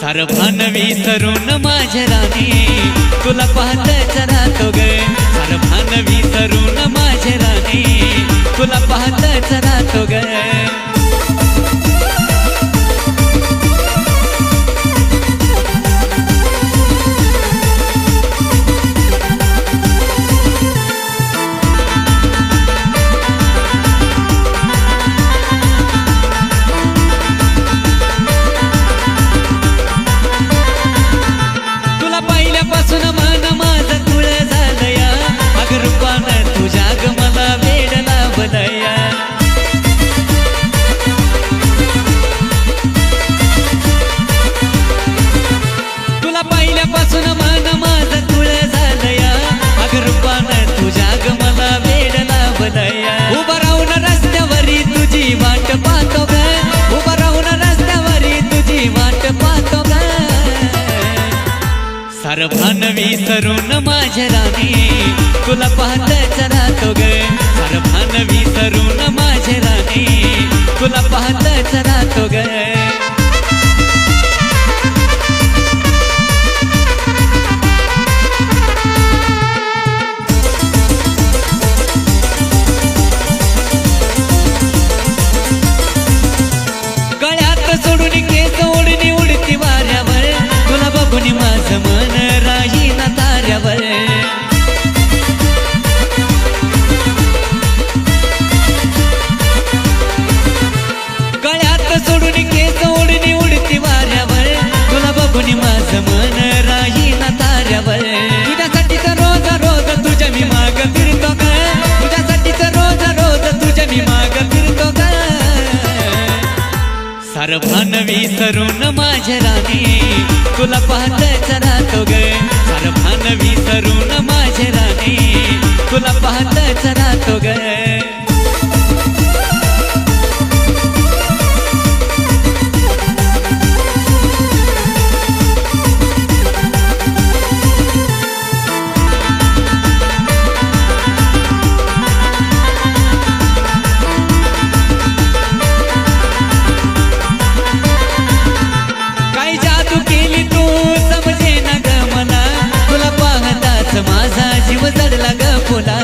सार भान विसरून माझ्या राणी तुला पाहतच राहतो ग सार भान विसरून माझ्या राणी तुला पाहतच राहतो ग पासून मन माझं तुळ झालया अग रूपानं तुझ्या ग मला वेड लावलया तुला पाहिल्यापासून मन माझं तुळ झालया अग रूपानं तुझ्या ग मला वेड लावलया उभा राहून रस्त्यावरी तुझी वाट पाहतो ग उभा राहून रस्त्यावरी तुझी वाट पाहतो ग सार भान विसरून माझ्या राणी तुला पाहतच राहतो ग सार भान विसरून माझ्या राणी तुला पाहतच राहतो ग गळ्यात सोडून केस ओढणी उडती वाऱ्यावर तुला बघून माझं मन राही ना ताऱ्यावर गळ्यात सोडून केस ओढणी उडती वाऱ्यावर तुला बघून माझं मन राही ना ताऱ्यावर तुझ्यासाठी तर रोज रोज तुझ्या मी माग फिरतो ग तुझ्यासाठी तर रोज रोज तुझ्या मी माग फिरतो ग सार भान विसरून माझ्या राणी तुला पाहतच राहतो ग सार भान विसरून माझ्या राणी तुला पाहतच राहतो ग माझा जीव जडला ग फुला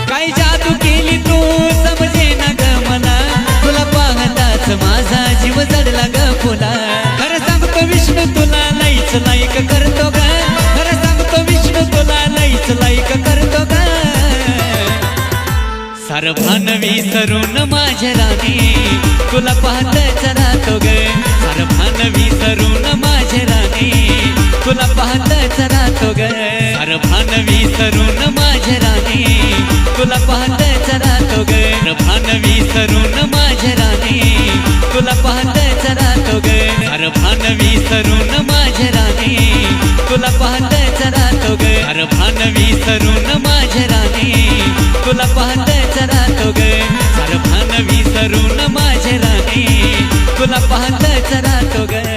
काय जादू केली तू समजेना ग मला तुला पाहताच माझा जीव जडला ग फुला खरं सांगतो विष्णू तुला लईच लाईक करतो ग खरं सांगतो विष्णू तुला लईच लाईक करतो ग सार भान विसरून माझ्या राणी तुला पाहतच राहतो ग सार भान विसरून माझ्या राणी तुला पाहतच राहतो ग सार भान विसरून माझ्या राणी तुला पाहतच राहतो ग भान विसरून माझ्या राणी तुला पाहतच राहतो ग सार भान विसरून माझ्या राणी तुला पाहतच राहतो ग सार भान विसरून माझ्या राणी तुला पाहतच राहतो ग सार भान विसरून माझ्या राणी तुला पाहतच राहतो ग